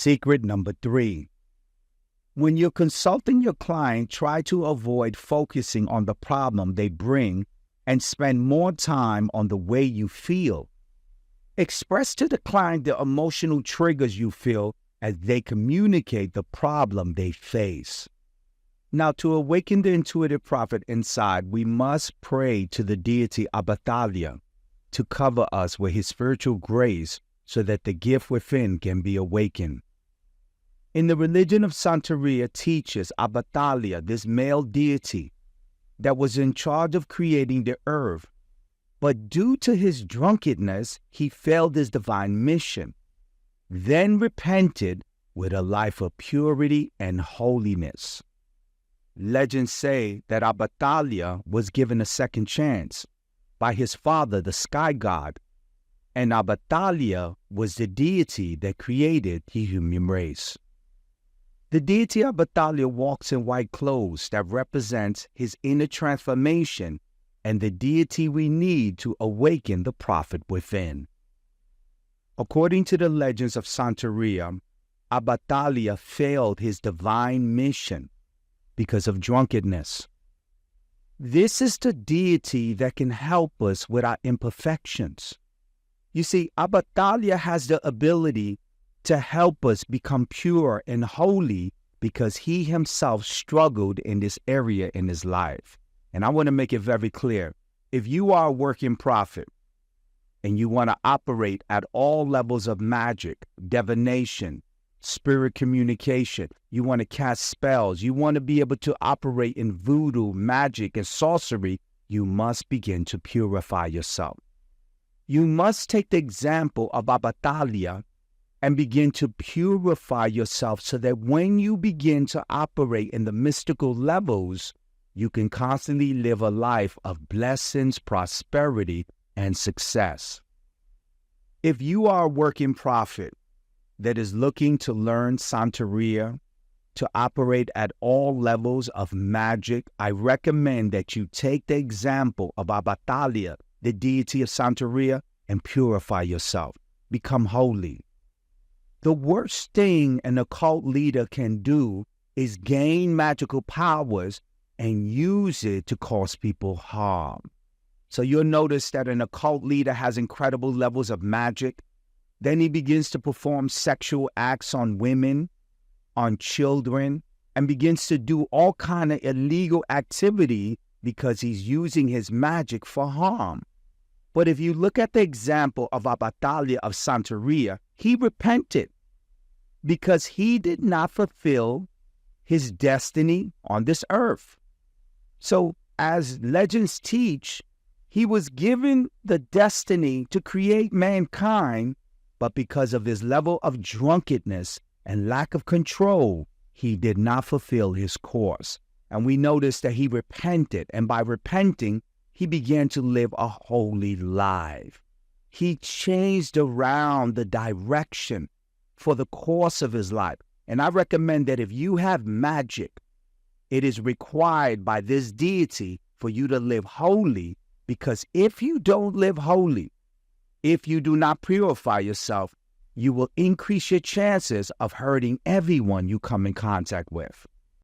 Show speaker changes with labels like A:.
A: Secret number 3. When you're consulting your client, try to avoid focusing on the problem they bring and spend more time on the way you feel. Express to the client the emotional triggers you feel as they communicate the problem they face. Now, to awaken the intuitive prophet inside, we must pray to the deity Abathalia to cover us with his spiritual grace so that the gift within can be awakened. In the religion of Santeria teaches Abathalia, this male deity that was in charge of creating the earth, but due to his drunkenness, he failed his divine mission, then repented with a life of purity and holiness. Legends say that Abathalia was given a second chance by his father, the sky god, and Abathalia was the deity that created the human race. The deity Abathalia walks in white clothes that represents his inner transformation and the deity we need to awaken the prophet within. According to the legends of Santeria, Abathalia failed his divine mission because of drunkenness. This is the deity that can help us with our imperfections. You see, Abathalia has the ability to help us become pure and holy because he himself struggled in this area in his life. And I want to make it very clear. If you are a working prophet and you want to operate at all levels of magic, divination, spirit communication, you want to cast spells, you want to be able to operate in voodoo, magic, and sorcery, you must begin to purify yourself. You must take the example of Abathalia and begin to purify yourself so that when you begin to operate in the mystical levels, you can constantly live a life of blessings, prosperity, and success. If you are a working prophet that is looking to learn Santeria, to operate at all levels of magic, I recommend that you take the example of Abathalia, the deity of Santeria, and purify yourself. Become holy. The worst thing an occult leader can do is gain magical powers and use it to cause people harm. So you'll notice that an occult leader has incredible levels of magic. Then he begins to perform sexual acts on women, on children, and begins to do all kind of illegal activity because he's using his magic for harm. But if you look at the example of Abathalia of Santeria, he repented because he did not fulfill his destiny on this earth. So as legends teach, he was given the destiny to create mankind, but because of his level of drunkenness and lack of control, he did not fulfill his course. And we notice that he repented, and by repenting, he began to live a holy life. He changed around the direction for the course of his life. And I recommend that if you have magic, it is required by this deity for you to live holy, because if you don't live holy, if you do not purify yourself, you will increase your chances of hurting everyone you come in contact with.